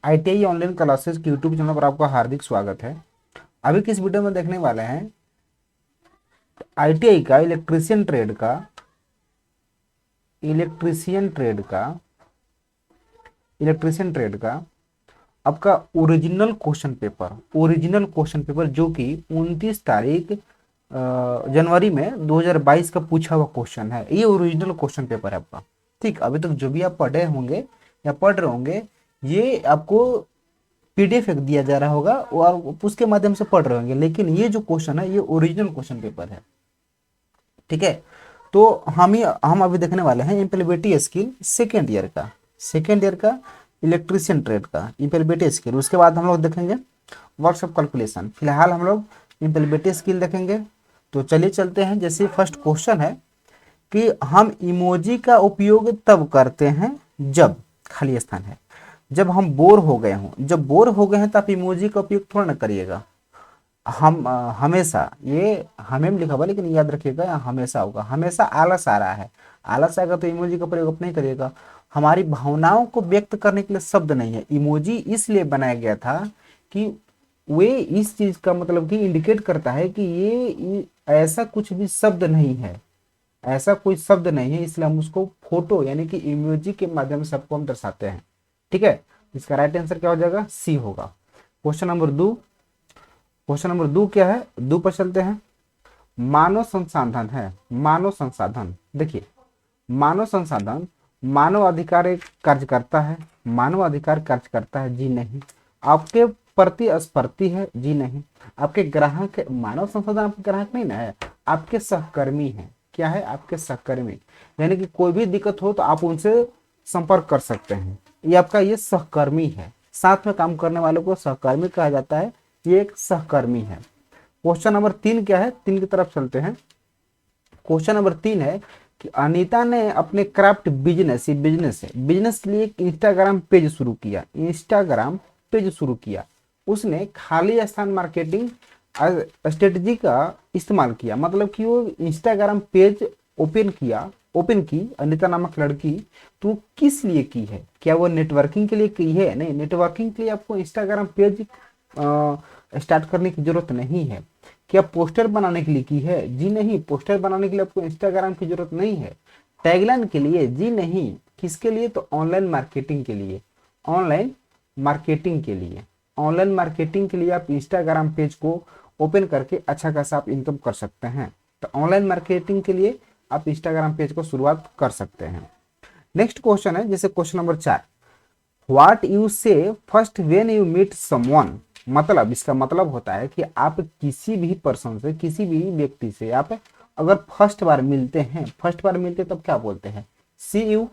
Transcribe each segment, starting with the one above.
ITI online classes के YouTube channel पर आपका हार्दिक स्वागत है। अभी किस वीडियो में देखने वाले हैं आईटीआई का इलेक्ट्रीशियन ट्रेड का आपका ओरिजिनल क्वेश्चन पेपर जो कि 29 तारीख जनवरी में 2022 का पूछा हुआ क्वेश्चन है। ये ओरिजिनल क्वेश्चन पेपर है आपका। ठीक, अभी तक जो भी आप पढ़े होंगे या पढ़ रहे होंगे, ये आपको पीडीएफ एक दिया जा रहा होगा और उसके माध्यम से पढ़ रहे होंगे, लेकिन ये जो क्वेश्चन है ये ओरिजिनल क्वेश्चन पेपर है। ठीक है, तो हम अभी देखने वाले हैं इम्प्लीमेंटी स्किल सेकेंड ईयर का इलेक्ट्रीशियन ट्रेड का इम्प्लीमेंटी स्किल। उसके बाद हम लोग देखेंगे वर्क्स ऑफ कैलकुलेशन। फिलहाल हम लोग इम्प्लीमेंटी स्किल देखेंगे। तो चलिए चलते हैं। जैसे फर्स्ट क्वेश्चन है कि हम इमोजी का उपयोग तब करते हैं जब खाली स्थान है, जब हम बोर हो गए हों। जब बोर हो गए हैं तो आप इमोजी का उपयोग थोड़ा ना करिएगा। हम हमेशा, ये हमें लिखा हुआ लेकिन याद रखिएगा यहाँ हमेशा होगा। हमेशा आलस आ रहा है, आलस आएगा तो इमोजी का प्रयोग नहीं करिएगा। हमारी भावनाओं को व्यक्त करने के लिए शब्द नहीं है। इमोजी इसलिए बनाया गया था कि वे इस चीज का मतलब कि इंडिकेट करता है कि ये ऐसा कुछ भी शब्द नहीं है, ऐसा कोई शब्द नहीं है, इसलिए हम उसको फोटो यानी कि इमोजी के माध्यम से सबको हम दर्शाते हैं। ठीक है, इसका राइट आंसर क्या हो जाएगा? सी होगा। क्वेश्चन नंबर 2 क्या है? 2 पर चलते हैं। मानव संसाधन है, मानव संसाधन। देखिए, मानव संसाधन मानव अधिकार एक कार्य करता है, मानव अधिकार कार्य करता है? जी नहीं। आपके प्रतिस्पर्धी है? जी नहीं। आपके ग्राहक, मानव संसाधन आपके ग्राहक नहीं ना है, आपके सहकर्मी है। क्या है? आपके सहकर्मी, यानी कि कोई भी दिक्कत हो तो आप उनसे संपर्क कर सकते हैं। ये आपका ये सहकर्मी है, साथ में काम करने वालों को सहकर्मी कहा जाता है। ये एक सहकर्मी है। क्वेश्चन नंबर 3 क्या है? 3 की तरफ चलते हैं। क्वेश्चन नंबर 3 है कि अनीता ने अपने क्राफ्ट बिजनेस, ये बिजनेस है, बिजनेस के लिए एक इंस्टाग्राम पेज शुरू किया। उसने खाली स्थान मार्केटिंग स्ट्रेटजी का इस्तेमाल किया। मतलब कि वो इंस्टाग्राम पेज ओपन की अनीता नामक लड़की। तो किस लिए की है? क्या वो नेटवर्किंग के लिए की है? नहीं, नेटवर्किंग के लिए आपको इंस्टाग्राम पेज स्टार्ट करने की जरूरत नहीं है। क्या पोस्टर बनाने के लिए की है? जी नहीं, पोस्टर बनाने के लिए आपको इंस्टाग्राम की जरूरत नहीं है। टैगलाइन के लिए? जी नहीं। किसके लिए? तो ऑनलाइन मार्केटिंग के लिए। ऑनलाइन मार्केटिंग के लिए आप इंस्टाग्राम पेज को ओपन करके अच्छा खासा आप इनकम कर सकते हैं। तो ऑनलाइन मार्केटिंग के लिए आप इंस्टाग्राम पेज को शुरुआत कर सकते हैं। नेक्स्ट क्वेश्चन है, जैसे question number 4, what you say first when you meet someone. मतलब इसका मतलब होता है कि आप किसी भी पर्सन से, किसी भी व्यक्ति से आप अगर फर्स्ट बार मिलते तब क्या बोलते हैं? सी यू?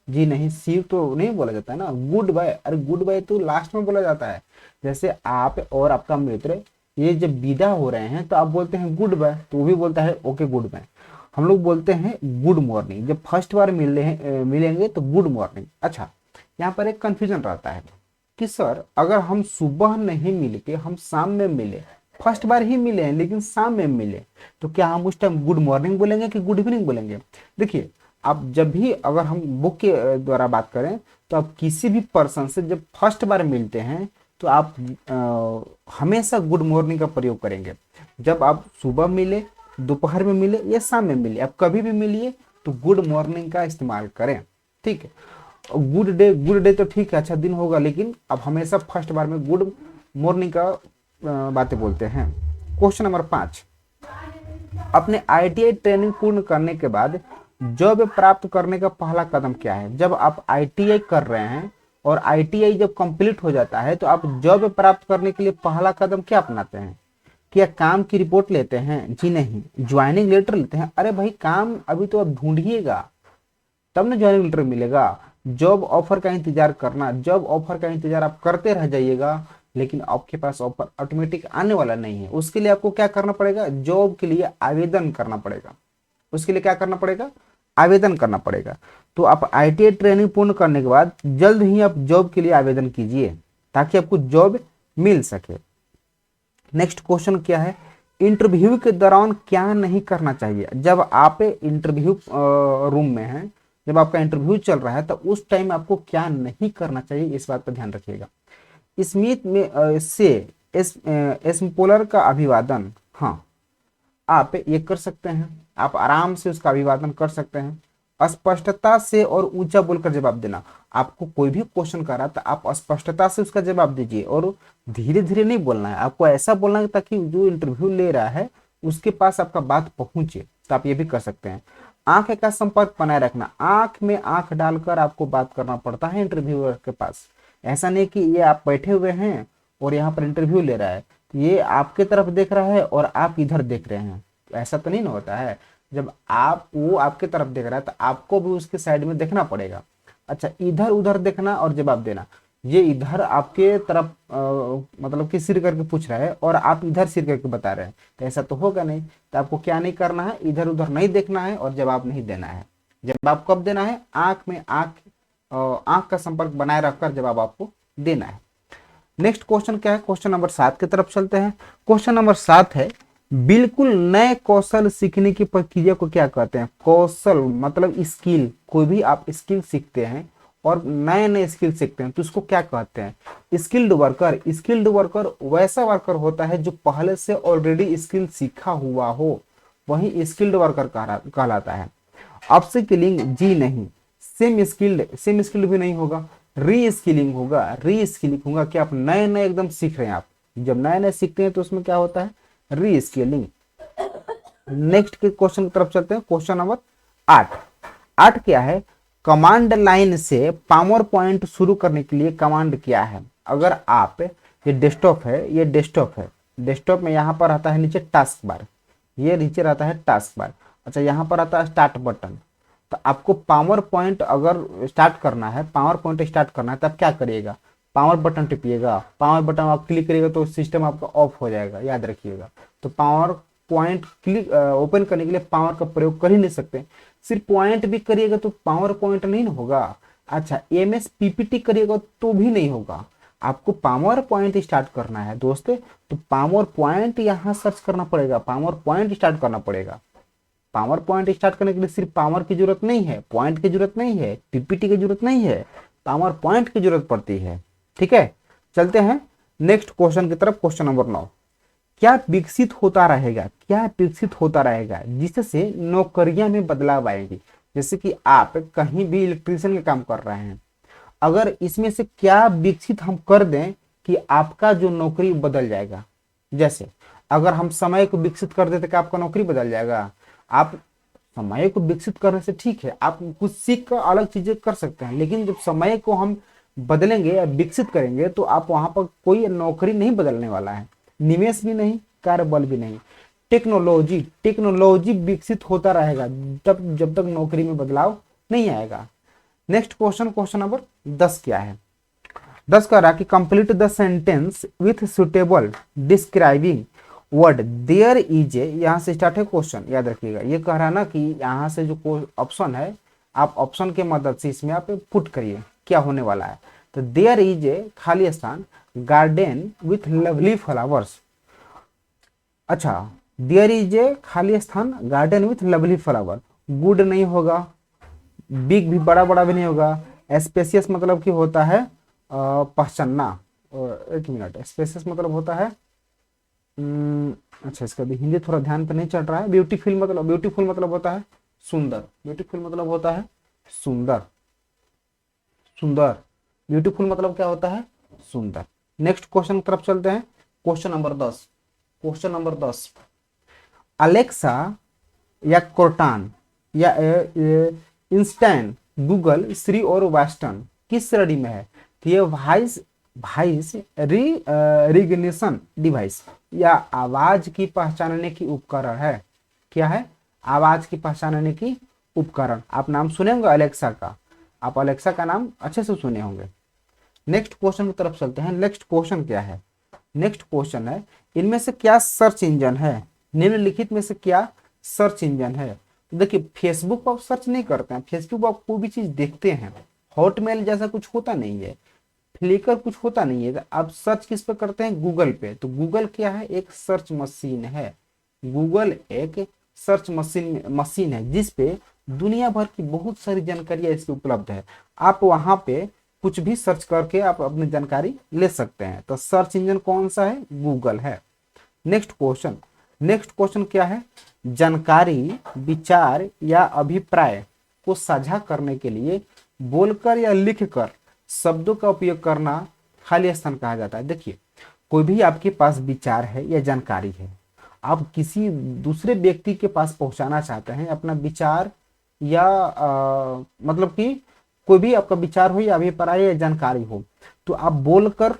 जी नहीं, सी यू तो नहीं बोला जाता है ना। गुड बाय, अरे गुड बाय तो लास्ट में बोला जाता है। जैसे आप और आपका मित्र ये जब विदा हो रहे हैं तो आप बोलते हैं गुड बाय, तो वो भी बोलता है ओके गुड बाय। हम लोग बोलते हैं गुड मॉर्निंग। जब फर्स्ट बार मिलेंगे तो गुड मॉर्निंग। अच्छा, यहाँ पर एक कंफ्यूजन रहता है कि सर अगर हम सुबह नहीं मिल के हम शाम में मिले, फर्स्ट बार ही मिले हैं लेकिन शाम में मिले, तो क्या हम उस टाइम गुड मॉर्निंग बोलेंगे कि गुड इवनिंग बोलेंगे? देखिए, आप जब भी अगर हम बुक के द्वारा बात करें तो आप किसी भी पर्सन से जब फर्स्ट बार मिलते हैं तो आप हमेशा गुड मॉर्निंग का प्रयोग करेंगे। जब आप सुबह मिले, दोपहर में मिले या शाम में मिले, आप कभी भी मिलिए तो गुड मॉर्निंग का इस्तेमाल करें। ठीक है, गुड डे तो ठीक है, अच्छा दिन होगा, लेकिन अब हमेशा फर्स्ट बार में गुड मॉर्निंग का बातें बोलते हैं। क्वेश्चन नंबर 5, अपने आईटीआई ट्रेनिंग पूर्ण करने के बाद जॉब प्राप्त करने का पहला कदम क्या है? जब आप आईटीआई कर रहे हैं और आईटीआई जब कंप्लीट हो जाता है तो आप जॉब प्राप्त करने के लिए पहला कदम क्या अपनाते हैं? क्या काम की रिपोर्ट लेते हैं? जी नहीं। ज्वाइनिंग लेटर लेते हैं? अरे भाई, काम अभी तो आप ढूंढिएगा तब ना ज्वाइनिंग लेटर मिलेगा। जॉब ऑफर का इंतजार करना, जॉब ऑफर का इंतजार आप करते रह जाइएगा लेकिन आपके पास ऑफर ऑटोमेटिक आने वाला नहीं है। उसके लिए आपको क्या करना पड़ेगा? जॉब के लिए आवेदन करना पड़ेगा। उसके लिए क्या करना पड़ेगा? आवेदन करना पड़ेगा। तो आप आईटीआई ट्रेनिंग पूर्ण करने के बाद जल्द ही आप जॉब के लिए आवेदन कीजिए ताकि आपको जॉब मिल सके। नेक्स्ट क्वेश्चन क्या है? इंटरव्यू के दौरान क्या नहीं करना चाहिए? जब आप इंटरव्यू रूम में हैं, जब आपका इंटरव्यू चल रहा है तो उस टाइम आपको क्या नहीं करना चाहिए, इस बात पर ध्यान रखिएगा। स्मिथ में से एस्मपोलर का अभिवादन, हाँ आप ये कर सकते हैं, आप आराम से उसका अभिवादन कर सकते हैं। स्पष्टता से और ऊंचा बोलकर जवाब देना, आपको कोई भी क्वेश्चन कर रहा है तो आप स्पष्टता से उसका जवाब दीजिए और धीरे धीरे नहीं बोलना है, आपको ऐसा बोलना है ताकि जो इंटरव्यू ले रहा है उसके पास आपका बात पहुंचे। तो आप ये भी कर सकते हैं। आंख का संपर्क बनाए रखना, आंख में आंख डालकर आपको बात करना पड़ता है इंटरव्यूअर के पास। ऐसा नहीं कि ये आप बैठे हुए हैं और यहाँ पर इंटरव्यू ले रहा है, ये आपके तरफ देख रहा है और आप इधर देख रहे हैं, तो ऐसा तो नहीं ना होता है। जब आप वो आपके तरफ देख रहा है तो आपको भी उसके साइड में देखना पड़ेगा। अच्छा, इधर उधर देखना और जवाब देना, ये इधर आपके तरफ मतलब कि सिर करके पूछ रहा है और आप इधर सिर करके बता रहे हैं, तो ऐसा तो होगा नहीं। तो आपको क्या नहीं करना है, इधर उधर नहीं देखना है और जवाब नहीं देना है। जवाब कब देना है, आंख में आंख का संपर्क बनाए रखकर जवाब आपको देना है। नेक्स्ट क्वेश्चन क्या है, क्वेश्चन नंबर 7 की तरफ चलते हैं। क्वेश्चन नंबर 7 है, बिल्कुल नए कौशल सीखने की प्रक्रिया को क्या कहते हैं। कौशल मतलब स्किल, कोई भी आप स्किल सीखते हैं और नए नए स्किल सीखते हैं तो उसको क्या कहते हैं, स्किल्ड वर्कर। स्किल्ड वर्कर वैसा वर्कर होता है जो पहले से ऑलरेडी स्किल सीखा हुआ हो, वही स्किल्ड वर्कर कहलाता है। अपस्किलिंग जी नहीं, सेम स्किल्ड भी नहीं होगा, री स्किलिंग होगा। री स्किलिंग होगा कि आप नए नए एकदम सीख रहे हैं। आप जब नए नए सीखते हैं तो उसमें क्या होता है, री स्किलिंग। नेक्स्ट के क्वेश्चन की तरफ चलते हैं, क्वेश्चन नंबर 8। 8 क्या है, कमांड लाइन से पावर पॉइंट शुरू करने के लिए कमांड क्या है। अगर आप, ये डेस्कटॉप है, ये डेस्कटॉप है, डेस्कटॉप में यहाँ पर आता है नीचे टास्क बार, ये नीचे रहता है टास्क बार। अच्छा, यहाँ पर आता है स्टार्ट बटन। तो आपको पावर पॉइंट अगर स्टार्ट करना है, पावर पॉइंट स्टार्ट करना है, तब क्या करिएगा, पावर बटन टिपिएगा। पावर बटन आप क्लिक करिएगा तो सिस्टम आपका ऑफ हो जाएगा, याद रखिएगा। तो पावर पॉइंट क्लिक ओपन करने के लिए पावर का प्रयोग कर ही नहीं सकते, सिर्फ पॉइंट भी करिएगा तो पावर पॉइंट नहीं होगा। अच्छा, एमएस पीपीटी करिएगा तो भी नहीं होगा, आपको पावर पॉइंट स्टार्ट करना है दोस्त, तो पावर पॉइंट यहाँ सर्च करना पड़ेगा, पावर पॉइंट स्टार्ट करना पड़ेगा। पावर पॉइंट स्टार्ट करने के लिए सिर्फ पावर की जरूरत नहीं है, पॉइंट की जरूरत नहीं है, पीपीटी की जरूरत नहीं है, पावर पॉइंट की जरूरत पड़ती है। ठीक है, चलते हैं नेक्स्ट क्वेश्चन की तरफ। क्वेश्चन नंबर 9, क्या विकसित होता रहेगा, क्या विकसित होता रहेगा जिससे नौकरियां में बदलाव आएगी। जैसे कि आप कहीं भी इलेक्ट्रीशियन का काम कर रहे हैं, अगर इसमें से क्या विकसित हम कर दें कि आपका जो नौकरी बदल जाएगा। जैसे अगर हम समय को विकसित कर देते कि आपका नौकरी बदल जाएगा। आप समय को विकसित करने से ठीक है, आप कुछ सीख कर अलग चीजें कर सकते हैं, लेकिन जब समय को हम बदलेंगे या विकसित करेंगे तो आप वहां पर कोई नौकरी नहीं बदलने वाला है, निवेश भी नहीं, कार्यबल भी नहीं। टेक्नोलॉजी विकसित होता रहेगा तब जब तक नौकरी में बदलाव नहीं आएगा। नेक्स्ट क्वेश्चन, क्वेश्चन नंबर 10 क्या है। 10 कह रहा कि complete the sentence with suitable describing word there is a. यहाँ से स्टार्ट है क्वेश्चन, याद रखिएगा। ये कह रहा है ना कि यहाँ से जो ऑप्शन है, आप ऑप्शन के मदद से इसमें आप पुट करिए क्या होने वाला है। तो देयर इज ए खाली स्थान, गार्डन विथ लवली फ्लावर्स। अच्छा, देयर इज ए खाली स्थान, garden with lovely flower. Good नहीं होगा, बिग भी बड़ा बड़ा भी नहीं होगा। स्पेसियस मतलब कि होता है पहचानना। एक मिनट, स्पेसियस मतलब होता है अच्छा, इसका भी हिंदी थोड़ा ध्यान पे नहीं चल रहा है। ब्यूटीफुल मतलब होता है सुंदर। ब्यूटीफुल मतलब होता है सुंदर, सुंदर। ब्यूटीफुल मतलब क्या होता है, सुंदर। नेक्स्ट क्वेश्चन की तरफ चलते हैं, question number 10। Question number 10, Alexa या कोर्टान या इंस्टैंट, गूगल, श्री और वेस्टर्न किस श्रेणी में है। तो ये वॉइस रिकग्निशन डिवाइस या आवाज की पहचानने की उपकरण है। क्या है, आवाज की पहचानने की उपकरण। आप नाम सुने होंगे अलेक्सा का, आप अलेक्सा का नाम अच्छे से सुने होंगे। नेक्स्ट क्वेश्चन की तरफ चलते हैं। नेक्स्ट क्वेश्चन क्या है, नेक्स्ट क्वेश्चन है, इनमें से क्या सर्च इंजन है, निम्नलिखित में से क्या सर्च इंजन है। तो देखिए, फेसबुक पर आप सर्च नहीं करते हैं, फेसबुक पर आप कोई भी चीज देखते हैं, हॉटमेल जैसा कुछ होता नहीं है, फ्लिकर कुछ होता नहीं है। आप सर्च किस पे करते हैं, गूगल पे। तो गूगल क्या है, एक सर्च मशीन है। गूगल एक सर्च मशीन है जिस पे दुनिया भर की बहुत सारी जानकारियां इसकी उपलब्ध है। आप वहां पे कुछ भी सर्च करके आप अपनी जानकारी ले सकते हैं। तो सर्च इंजन कौन सा है? गूगल है। नेक्स्ट क्वेश्चन क्या है? जानकारी, विचार या अभिप्राय को साझा करने के लिए बोलकर या लिखकर शब्दों का उपयोग करना खाली स्थान कहा जाता है। देखिए, कोई भी आपके पास विचार है या जानकारी है, आप किसी दूसरे व्यक्ति के पास पहुंचाना चाहते हैं अपना विचार या मतलब कि कोई भी आपका विचार हो या अभिप्राय या जानकारी हो, तो आप बोलकर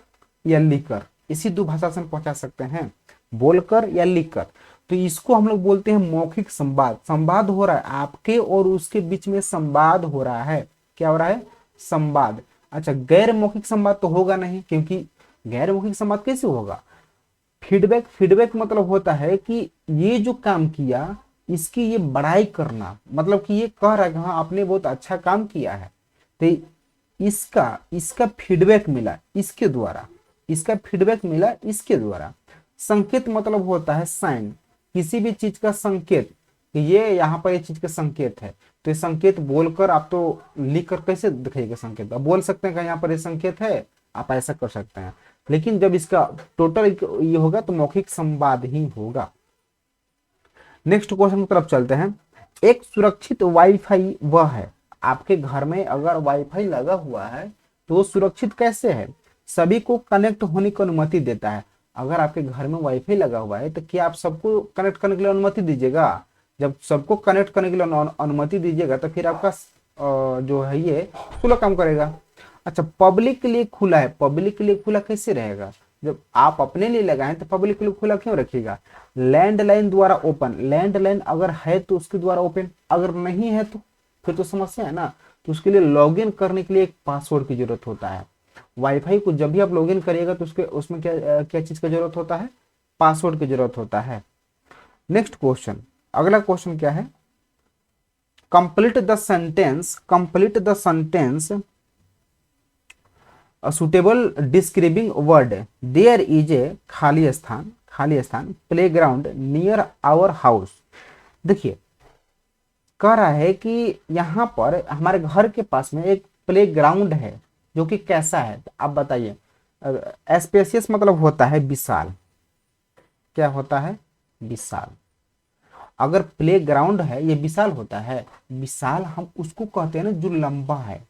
या लिखकर इसी दो भाषा से पहुंचा सकते हैं, बोलकर या लिखकर। तो इसको हम लोग बोलते हैं मौखिक संवाद। संवाद हो रहा है, आपके और उसके बीच में संवाद हो रहा है। क्या हो रहा है? संवाद। अच्छा, गैर मौखिक संवाद तो होगा नहीं, क्योंकि गैर मौखिक संवाद कैसे होगा? फीडबैक मतलब होता है कि ये जो काम किया इसकी ये बड़ाई करना, मतलब कि ये कह रहा है कि हाँ आपने बहुत अच्छा काम किया है, तो इसका फीडबैक मिला इसके द्वारा, इसके द्वारा। संकेत मतलब होता है साइन, किसी भी चीज का संकेत, कि ये यहाँ पर ये चीज का संकेत है, तो ये संकेत बोलकर आप तो लिख कर कैसे दिखाइएगा संकेत? आप बोल सकते हैं कि यहाँ पर ये संकेत है, आप ऐसा कर सकते हैं, लेकिन जब इसका टोटल ये होगा तो मौखिक संवाद ही होगा। नेक्स्ट क्वेश्चन की तरफ चलते हैं। एक सुरक्षित वाईफाई वह है, आपके घर में अगर वाईफाई लगा हुआ है तो वो सुरक्षित कैसे है? सभी को कनेक्ट होने की अनुमति देता है। अगर आपके घर में वाईफाई लगा हुआ है तो क्या आप सबको कनेक्ट करने के लिए अनुमति दीजिएगा? जब सबको कनेक्ट करने के लिए अनुमति दीजिएगा तो फिर आपका जो है ये सुलभ काम करेगा। अच्छा, पब्लिक के लिए खुला है, पब्लिक के लिए खुला कैसे रहेगा? जब आप अपने लिए लगाएं तो पब्लिक के लिए खुला क्यों रखिएगा? लैंडलाइन द्वारा ओपन, लैंडलाइन अगर है तो उसके द्वारा ओपन, अगर नहीं है तो फिर तो समस्या है ना। तो उसके लिए लॉगिन करने के लिए एक पासवर्ड की जरूरत होता है। वाईफाई को जब भी आप लॉगिन करिएगा तो उसमें क्या चीज का जरूरत होता है? पासवर्ड की जरूरत होता है। नेक्स्ट क्वेश्चन, अगला क्वेश्चन क्या है? Complete the sentence suitable describing word, there is a खाली स्थान प्लेग्राउंड नियर आवर हाउस। देखिए, कह रहा है कि यहाँ पर हमारे घर के पास में एक प्लेग्राउंड है जो कि कैसा है? तो आप बताइए। स्पेसियस मतलब होता है विशाल। क्या होता है? विशाल। अगर प्लेग्राउंड है ये विशाल होता है, विशाल हम उसको कहते हैं ना जो लंबा है,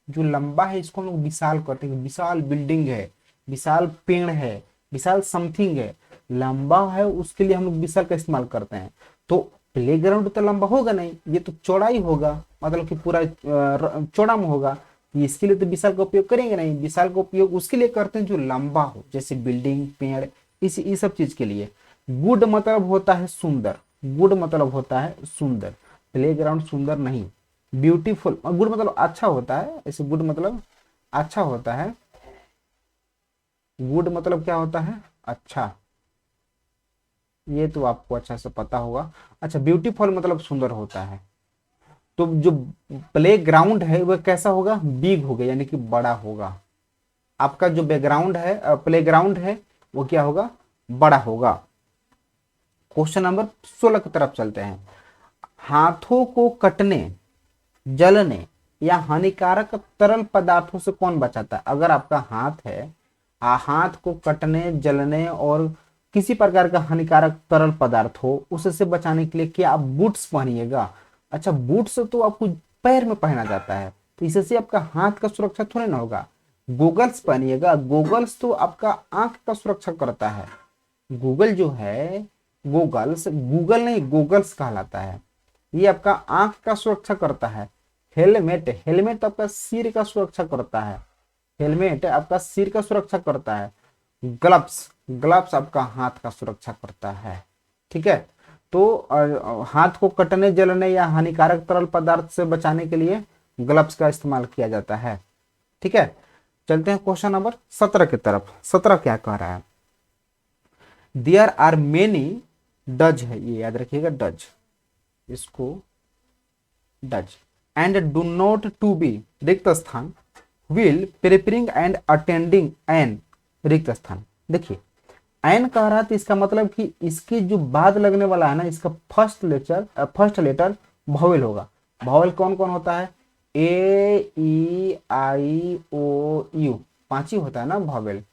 जो लंबा है इसको हम लोग विशाल कहते हैं। विशाल बिल्डिंग है, विशाल पेड़ है, विशाल समथिंग है, लंबा है, उसके लिए हम लोग विशाल का इस्तेमाल करते हैं। तो प्लेग्राउंड तो लंबा होगा नहीं, ये तो चौड़ा ही होगा, मतलब कि पूरा चौड़ा में होगा। इसके लिए तो विशाल का उपयोग करेंगे नहीं, विशाल का उपयोग उसके लिए करते हैं जो लंबा हो, जैसे बिल्डिंग, पेड़, इस सब चीज के लिए। गुड मतलब होता है सुंदर, गुड मतलब होता है सुंदर, प्लेग्राउंड सुंदर नहीं। ब्यूटीफुल, गुड मतलब अच्छा होता है, ऐसे गुड मतलब अच्छा होता है। गुड मतलब क्या होता है? अच्छा, ये तो आपको अच्छा से पता होगा। अच्छा, ब्यूटीफुल मतलब सुंदर होता है। तो जो प्ले ग्राउंड है वह कैसा होगा? बिग होगा, यानी कि बड़ा होगा। आपका जो बैकग्राउंड है, प्ले ग्राउंड है, वो क्या होगा? बड़ा होगा। क्वेश्चन नंबर 16 की तरफ चलते हैं। हाथों को कटने, जलने या हानिकारक तरल पदार्थों से कौन बचाता है? अगर आपका हाथ है, हाथ को कटने, जलने और किसी प्रकार का हानिकारक तरल पदार्थ हो, उससे बचाने के लिए क्या आप बूट्स पहनिएगा? अच्छा, बूट्स तो आपको पैर में पहना जाता है, तो इससे आपका हाथ का सुरक्षा थोड़ी ना होगा। गोगल्स पहनिएगा, गोगल्स तो आपका आंख का सुरक्षा करता है। गूगल जो है, गोगल्स, गूगल नहीं गोगल्स कहलाता है, ये आपका आंख का सुरक्षा करता है। हेलमेट, हेलमेट आपका सिर का सुरक्षा करता है, हेलमेट आपका सिर का सुरक्षा करता है। ग्लव्स, ग्लव्स आपका हाथ का सुरक्षा करता है। ठीक है, तो हाथ को कटने, जलने या हानिकारक तरल पदार्थ से बचाने के लिए ग्लव्स का इस्तेमाल किया जाता है। ठीक है, चलते हैं क्वेश्चन नंबर 17 की तरफ। 17 क्या कह रहा है? देयर आर मेनी डज है, ये याद रखिएगा, डज, इसको does and do not to be रिक्त स्थान will preparing and attending an रिक्त स्थान। देखिए, एन कह रहा था, इसका मतलब कि इसके जो बाद लगने वाला है ना, इसका फर्स्ट लेटर वावेल होगा। वावेल कौन कौन होता है? ए ई आई ओ यू, 5 ही होता है ना वॉवेल,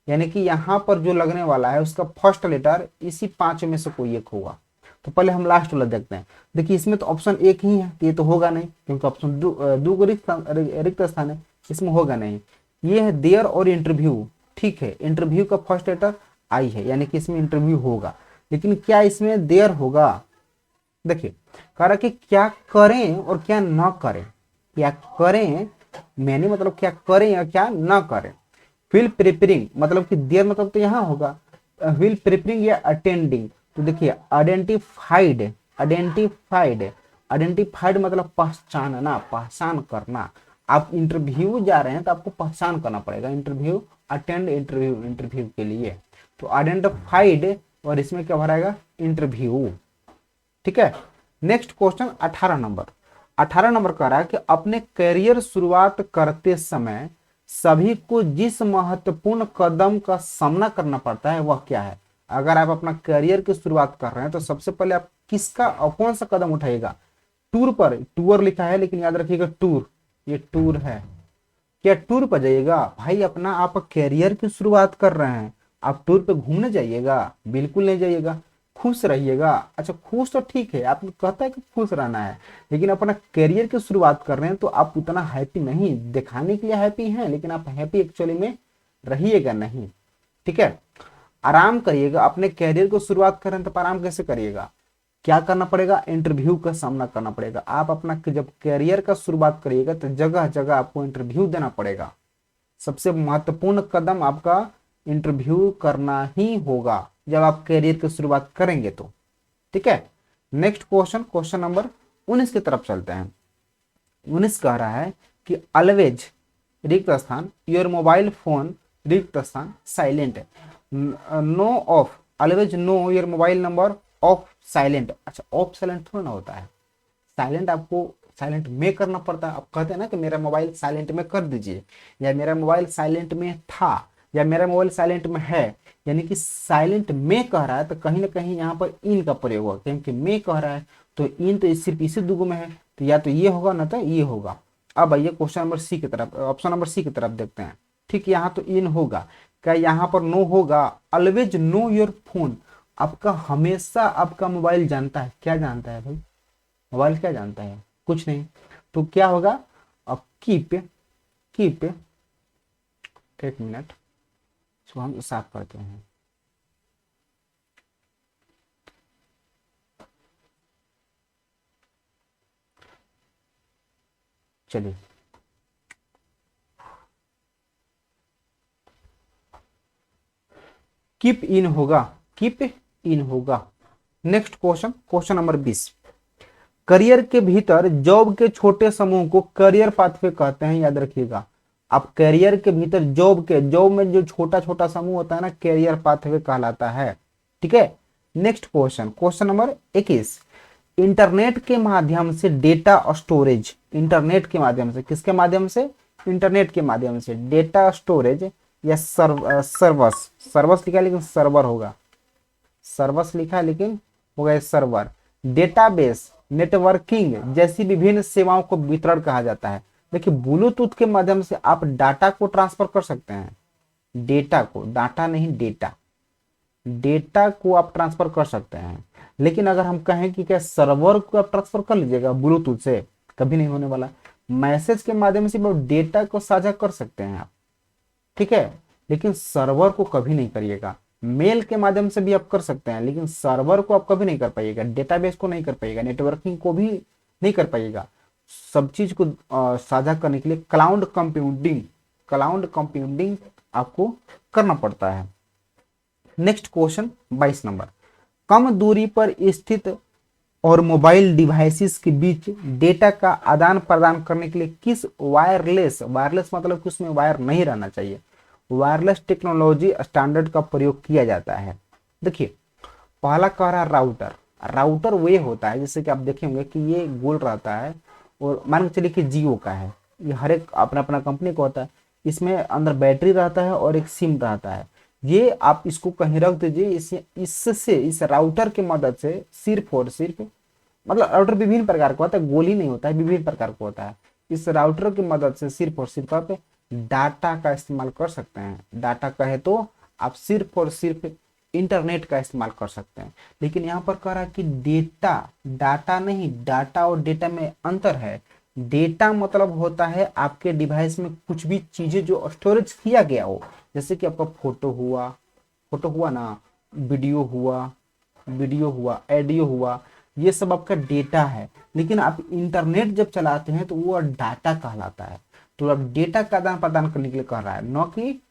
यानी कि यहाँ पर जो लगने वाला है उसका फर्स्ट लेटर इसी 5 में से कोई एक होगा। तो पहले हम लास्ट वाला देखते हैं। देखिए इसमें तो ऑप्शन एक ही है, तो ये तो होगा नहीं क्योंकि ऑप्शन दो को रिक्त स्थान है, इसमें होगा नहीं। ये है देयर और इंटरव्यू, ठीक है, इंटरव्यू का फर्स्ट लेटर आई है, यानी कि इसमें इंटरव्यू होगा, लेकिन क्या इसमें देयर होगा? देखिए कह रहा कि क्या करें और क्या ना करें, क्या करें मैंने मतलब क्या करें या क्या ना करें। विल प्रिपेयरिंग मतलब कि देयर मतलब तो यहाँ होगा, विल प्रिपेयरिंग या अटेंडिंग। तो देखिए आइडेंटिफाइड, आइडेंटिफाइड, आइडेंटिफाइड मतलब पहचानना, पहचान करना। आप इंटरव्यू जा रहे हैं तो आपको पहचान करना पड़ेगा, इंटरव्यू अटेंड, इंटरव्यू, इंटरव्यू के लिए। तो आइडेंटिफाइड और इसमें क्या भराएगा? इंटरव्यू, ठीक है। नेक्स्ट क्वेश्चन 18 नंबर, 18 नंबर कह रहा है कि अपने करियर शुरुआत करते समय सभी को जिस महत्वपूर्ण कदम का सामना करना पड़ता है वह क्या है? अगर आप अपना करियर की शुरुआत कर रहे हैं तो सबसे पहले आप किसका और कौन सा कदम उठाइएगा? टूर पर, टूर लिखा है लेकिन याद रखिएगा टूर, ये टूर है। क्या टूर पर जाइएगा? भाई अपना आप करियर की शुरुआत कर रहे हैं, आप टूर पे घूमने जाइएगा? बिल्कुल नहीं जाइएगा, खुश रहिएगा। अच्छा खुश तो ठीक है, आप कहता है कि खुश रहना है, लेकिन अपना करियर की शुरुआत कर रहे हैं तो आप उतना हैप्पी नहीं, दिखाने के लिए हैप्पी हैं लेकिन आप हैप्पी एक्चुअली में रहिएगा नहीं, ठीक है। आराम करिएगा, अपने करियर को शुरुआत कर रहे हैं तो आराम कैसे करिएगा? क्या करना पड़ेगा? इंटरव्यू का सामना करना पड़ेगा। आप अपना जब करियर का शुरुआत करिएगा तो जगह जगह आपको इंटरव्यू देना पड़ेगा। सबसे महत्वपूर्ण कदम आपका इंटरव्यू करना ही होगा जब आप करियर की शुरुआत करेंगे तो, ठीक है। नेक्स्ट क्वेश्चन, क्वेश्चन नंबर 19 की तरफ चलते हैं। 19 कह रहा है कि ऑलवेज रिक्त स्थान योर मोबाइल फोन रिक्त स्थान silent, no off, always no your mobile number off silent. अच्छा ऑफ साइलेंट थोड़ा ना होता है, साइलेंट आपको साइलेंट में करना पड़ता है। आप कहते हैं ना कि मेरा मोबाइल साइलेंट में कर दीजिए, या मेरा मोबाइल साइलेंट में था, या मेरा मोबाइल साइलेंट में है, यानी कि साइलेंट में कह रहा है तो कहीं ना कहीं यहाँ पर इन का प्रयोग होगा, क्योंकि में कह रहा है तो इन तो सिर्फ इसी दुगो में है, तो या तो ये होगा ना तो ये होगा। अब आइए क्वेश्चन नंबर सी की तरफ, ऑप्शन नंबर सी की तरफ देखते हैं। ठीक, यहाँ तो इन होगा, क्या यहाँ पर नो होगा? ऑलवेज नो योर फोन, आपका हमेशा आपका मोबाइल जानता है। क्या जानता है भाई? मोबाइल क्या जानता है? कुछ नहीं। तो क्या होगा? अब कीप, कीप, एक मिनट इसको हम साफ करते हैं। चलिए कीप इन होगा, कीप इन होगा। Next question, question number 20, career के भीतर जॉब के छोटे समूह को करियर पाथवे कहते हैं। याद रखिएगा, आप करियर के भीतर जॉब के, जॉब में जो छोटा छोटा समूह होता है ना, करियर पाथवे कहलाता है, ठीक है। Next question, question number 21, internet के माध्यम से डेटा स्टोरेज, इंटरनेट के माध्यम से, किसके माध्यम से? इंटरनेट के माध्यम से डेटा स्टोरेज या सर्वर्स, सर्वर्स लिखा है लेकिन सर्वर होगा, सर्वर्स लिखा है लेकिन होगा सर्वर, डेटाबेस, नेटवर्किंग जैसी विभिन्न सेवाओं को वितरण कहा जाता है। देखिए ब्लूटूथ के माध्यम से आप डाटा को ट्रांसफर कर सकते हैं, डेटा को, डाटा नहीं डेटा, डेटा को आप ट्रांसफर कर सकते हैं। लेकिन अगर हम कहें कि क्या सर्वर को आप ट्रांसफर कर लीजिएगा ब्लूटूथ से, कभी नहीं होने वाला। मैसेज के माध्यम से डेटा को साझा कर सकते हैं आप, ठीक है, लेकिन सर्वर को कभी नहीं करिएगा। मेल के माध्यम से भी आप कर सकते हैं, लेकिन सर्वर को आप कभी नहीं कर पाइएगा, डेटाबेस को नहीं कर पाइएगा, नेटवर्किंग को भी नहीं कर पाइएगा। सब चीज को साझा करने के लिए क्लाउड कंप्यूटिंग, क्लाउड कंप्यूटिंग आपको करना पड़ता है। नेक्स्ट क्वेश्चन 22 नंबर, कम दूरी पर स्थित और मोबाइल डिवाइसेस के बीच डेटा का आदान प्रदान करने के लिए किस वायरलेस, वायरलेस मतलब कि उसमें वायर नहीं रहना चाहिए, वायरलेस टेक्नोलॉजी स्टैंडर्ड का प्रयोग किया जाता है? देखिए पहला कह रहा है राउटर, राउटर वे होता है जैसे कि आप देखेंगे कि ये गोल रहता है और मान के चलिए कि जियो का है, ये हर एक अपना अपना कंपनी का होता है, इसमें अंदर बैटरी रहता है और एक सिम रहता है। ये आप इसको कहीं रख दीजिए, इससे इस राउटर की मदद से सिर्फ और सिर्फ, मतलब राउटर विभिन्न प्रकार का होता है, गोल ही नहीं होता है, विभिन्न प्रकार का होता है। इस राउटर की मदद से सिर्फ और सिर्फ आप डाटा का इस्तेमाल कर सकते हैं। डाटा कहे तो आप सिर्फ और सिर्फ इंटरनेट का इस्तेमाल कर सकते हैं। लेकिन यहाँ पर कह रहा है कि डेटा, डाटा नहीं, डाटा और डेटा में अंतर है। डेटा मतलब होता है आपके डिवाइस में कुछ भी चीजें जो स्टोरेज किया गया हो, जैसे कि आपका फोटो हुआ ना, वीडियो हुआ, ऑडियो हुआ, ये सब आपका डेटा है। लेकिन आप इंटरनेट जब चलाते हैं तो वो डाटा कहलाता है। तो अब डेटा का आदान प्रदान करने के लिए कह रहा है, न कि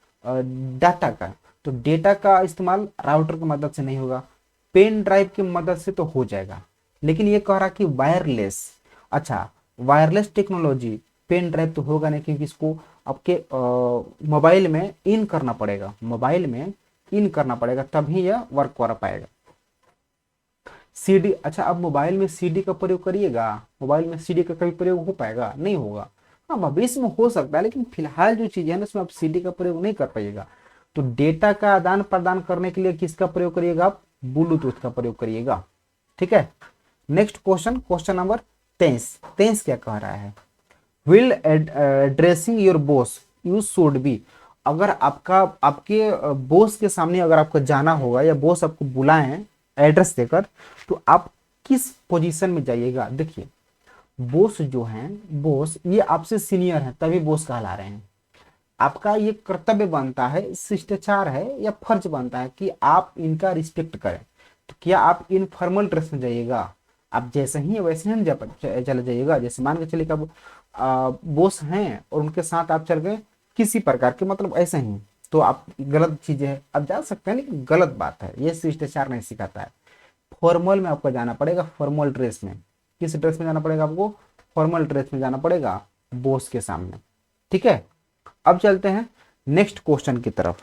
डाटा का। तो डेटा का इस्तेमाल राउटर की मदद से नहीं होगा, पेन ड्राइव की मदद से तो हो जाएगा। लेकिन ये कह रहा कि वायरलेस, अच्छा वायरलेस टेक्नोलॉजी, पेन ड्राइव तो होगा नहीं, क्योंकि इसको आपके मोबाइल में इन करना पड़ेगा, मोबाइल में इन करना पड़ेगा, तभी यह वर्क कर पाएगा। सीडी, अच्छा अब मोबाइल में सीडी का प्रयोग करिएगा, मोबाइल में सीडी का कभी प्रयोग हो पाएगा? नहीं होगा। हाँ भविष्य में हो सकता है, लेकिन फिलहाल जो चीज है ना उसमें आप सीडी का प्रयोग नहीं कर पाइएगा। तो डेटा का आदान प्रदान करने के लिए किसका प्रयोग करिएगा आप? ब्लूटूथ का प्रयोग करिएगा। ठीक है। नेक्स्ट क्वेश्चन, क्वेश्चन नंबर 23 क्या कह रहा है? Will addressing your boss you should be, अगर आपके बॉस के सामने अगर आपको जाना होगा या बॉस आपको बुलाएं एड्रेस देकर, तो आप किस पोजीशन में जाइएगा? देखिए बॉस जो है, बॉस ये आपसे सीनियर है तभी बॉस कहला रहे हैं। आपका ये कर्तव्य बनता है, शिष्टाचार है या फर्ज बनता है कि आप इनका रिस्पेक्ट करें। तो क्या आप इनफॉर्मल ड्रेस में जाइएगा? आप जैसे ही वैसे ही चले जाइएगा। जैसे मान के चलिए कि बॉस हैं और उनके साथ आप चल गए किसी प्रकार के, मतलब ऐसे ही, तो आप गलत चीजें है, आप जा सकते हैं लेकिन गलत बात है, ये शिष्टाचार नहीं सिखाता है। फॉर्मल में आपको जाना पड़ेगा, फॉर्मल ड्रेस में। किस ड्रेस में जाना पड़ेगा आपको? फॉर्मल ड्रेस में जाना पड़ेगा बॉस के सामने। ठीक है। अब चलते हैं नेक्स्ट क्वेश्चन की तरफ।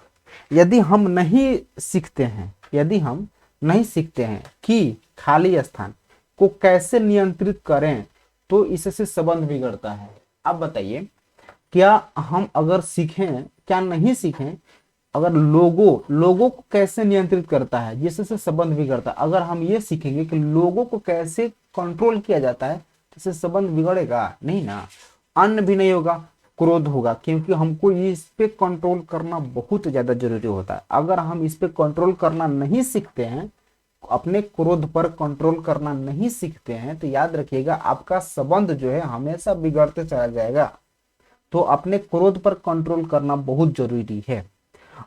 यदि हम नहीं सीखते हैं कि खाली स्थान को कैसे नियंत्रित करें तो इससे संबंध बिगड़ता है। अब बताइए, क्या हम अगर सीखें, क्या नहीं सीखें, अगर लोगों को कैसे नियंत्रित करता है जिससे संबंध बिगड़ता है, अगर हम ये सीखेंगे कि लोगों को कैसे कंट्रोल किया जाता है तो इससे संबंध बिगड़ेगा नहीं ना। अन्न भी नहीं होगा, क्रोध होगा, क्योंकि हमको इस पे कंट्रोल करना बहुत ज्यादा जरूरी होता है। अगर हम इस पे कंट्रोल करना नहीं सीखते हैं, अपने क्रोध पर कंट्रोल करना नहीं सीखते हैं, तो याद रखिएगा आपका संबंध जो है हमेशा बिगड़ते चला जाएगा। तो अपने क्रोध पर कंट्रोल करना बहुत जरूरी है।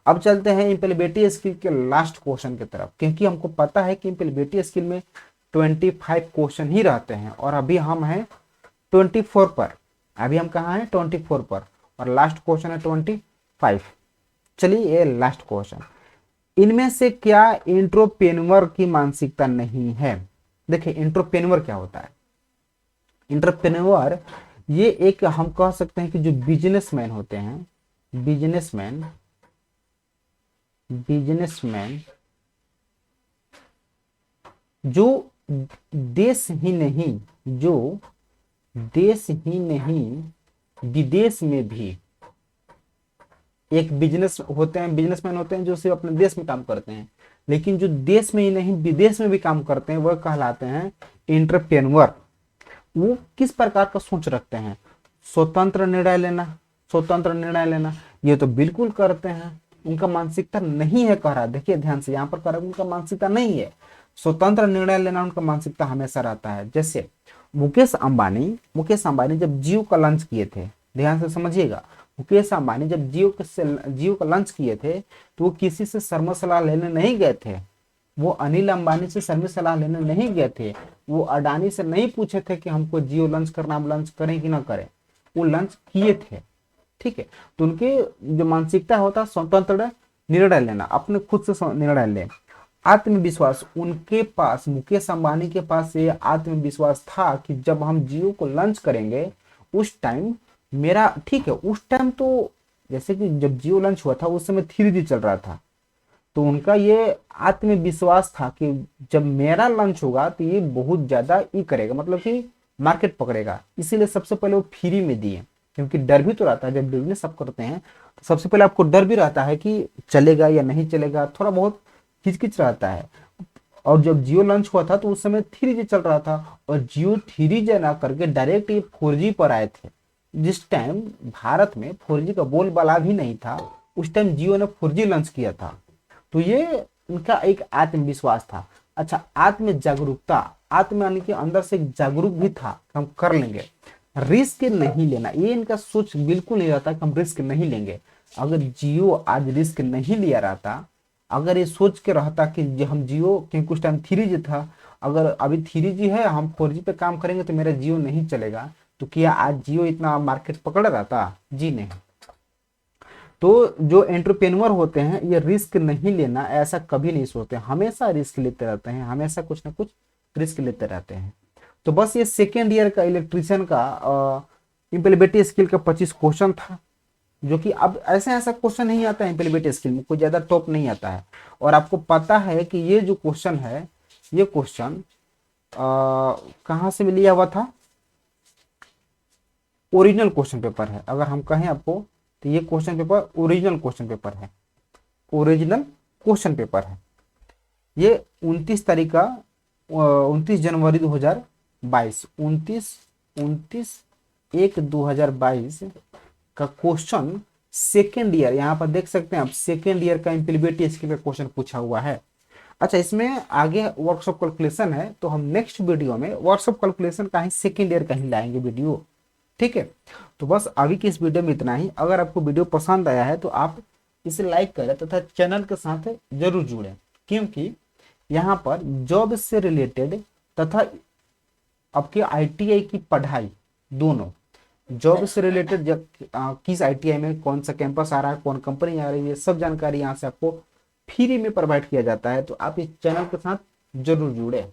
अब चलते हैं इंप्लीमेंटेशन स्किल के लास्ट क्वेश्चन की तरफ, क्योंकि हमको पता है कि इंप्लीमेंटेशन स्किल में 25 क्वेश्चन ही रहते हैं और अभी हम हैं 24 पर। अभी हम कहाँ हैं? 24 पर, और लास्ट क्वेश्चन है 25। चलिए ये लास्ट क्वेश्चन, इनमें से क्या एंटरप्रेन्योर की मानसिकता नहीं है? देखिए एंटरप्रेन्योर क्या होता है? एंटरप्रेन्योर ये एक, हम कह सकते हैं कि जो बिजनेसमैन होते हैं, बिजनेसमैन जो देश ही नहीं विदेश में भी एक बिजनेसमैन होते हैं जो सिर्फ अपने देश में काम करते हैं, लेकिन जो देश में ही नहीं विदेश में भी काम करते हैं वह कहलाते हैं एंटरप्रेन्योर। वो किस प्रकार का सोच रखते हैं? स्वतंत्र निर्णय लेना ये तो बिल्कुल करते हैं, उनका मानसिकता नहीं है कह रहा। देखिए ध्यान से, यहाँ पर कह रहा है उनका मानसिकता नहीं है, स्वतंत्र निर्णय लेना उनका मानसिकता हमेशा रहता है। जैसे मुकेश अंबानी जब जियो का लॉन्च किए थे, ध्यान से समझिएगा, मुकेश अंबानी जब जियो का लॉन्च किए थे तो वो किसी से शर्म सलाह लेने नहीं गए थे, वो अनिल अंबानी से शर्म सलाह लेने नहीं गए थे, वो अडानी से नहीं पूछे थे कि हमको जियो लॉन्च करना, हम लॉन्च करें कि ना करें, वो लॉन्च किए थे। ठीक है। तो उनके जो मानसिकता होता है स्वतंत्र निर्णय लेना, अपने खुद से निर्णय ले, आत्मविश्वास उनके पास, मुकेश अंबानी के पास ये आत्मविश्वास था कि जब हम जियो को लॉन्च करेंगे उस टाइम मेरा, ठीक है उस टाइम तो जैसे कि जब जियो लॉन्च हुआ था उस समय 3G चल रहा था, तो उनका ये आत्मविश्वास था कि जब मेरा लॉन्च होगा तो ये बहुत ज्यादा ये करेगा, मतलब कि मार्केट पकड़ेगा, इसीलिए सबसे पहले वो फ्री में दिए। क्योंकि डर भी तो रहता है, जब बिजनेस आप करते हैं तो सबसे पहले आपको डर भी रहता है कि चलेगा या नहीं चलेगा, थोड़ा बहुत किचकिच रहता है। और जब जियो लॉन्च हुआ था तो उस समय 3G चल रहा था, और जियो 3G ना करके डायरेक्ट ये 4G पर आए थे। जिस टाइम भारत में 4G का बोलबाला भी नहीं था, उस टाइम जियो ने 4G लॉन्च किया था। तो ये उनका एक आत्मविश्वास था। अच्छा, आत्म जागरूकता, आत्म यानी कि अंदर से एक जागरूक भी था कि हम कर लेंगे, रिस्क नहीं लेना, ये इनका सोच बिल्कुल नहीं रहता कि हम रिस्क नहीं लेंगे। अगर जियो आज रिस्क नहीं लिया रहता, अगर ये सोच के रहता कि हम जियो, क्योंकि उस टाइम 3G था, अगर अभी 3G है, हम 4G पे काम करेंगे तो मेरा जियो नहीं चलेगा, तो क्या आज जियो इतना मार्केट पकड़ रहता? जी नहीं। तो जो एंटरप्रेन्योर होते हैं ये रिस्क नहीं लेना ऐसा कभी नहीं सोचते, हमेशा रिस्क लेते रहते हैं, हमेशा कुछ ना कुछ रिस्क लेते रहते हैं। तो बस ये सेकेंड ईयर का इलेक्ट्रीशियन का इम्प्लीमेंटेशन स्किल का 25 क्वेश्चन था, जो कि अब ऐसा ऐसा क्वेश्चन नहीं आता है इम्प्लीमेंटेशन स्किल में, कोई ज्यादा टॉप नहीं आता है। और आपको पता है कि ये जो क्वेश्चन है, ये क्वेश्चन कहाँ से लिया हुआ था? ओरिजिनल क्वेश्चन पेपर है। अगर हम कहें आपको तो ये question paper original question paper है, ओरिजिनल क्वेश्चन पेपर है। ये 29 तारीख का 29 जनवरी 2022, 29/1/2022 का क्वेश्चन सेकेंड ईयर, यहाँ पर देख सकते हैं आप, सेकेंड ईयर का इम्प्लीमेंटेशन स्किल का क्वेश्चन पूछा हुआ है। अच्छा, इसमें आगे वर्कशॉप कैलकुलेशन है, तो हम नेक्स्ट वीडियो में वर्कशॉप कैलकुलेशन का ही सेकेंड ईयर का ही लाएंगे वीडियो, ठीक है। तो बस अभी की इस वीडियो में इतना ही। अगर आपको वीडियो पसंद आया है तो आप इसे लाइक करें तथा चैनल के साथ जरूर जुड़ें, क्योंकि यहाँ पर जॉब से रिलेटेड तथा आपके ITI की पढ़ाई दोनों, जॉब से रिलेटेड किस ITI में कौन सा कैंपस आ रहा है, कौन कंपनी आ रही है, सब जानकारी यहाँ से आपको फ्री में प्रोवाइड किया जाता है। तो आप इस चैनल के साथ जरूर जुड़े।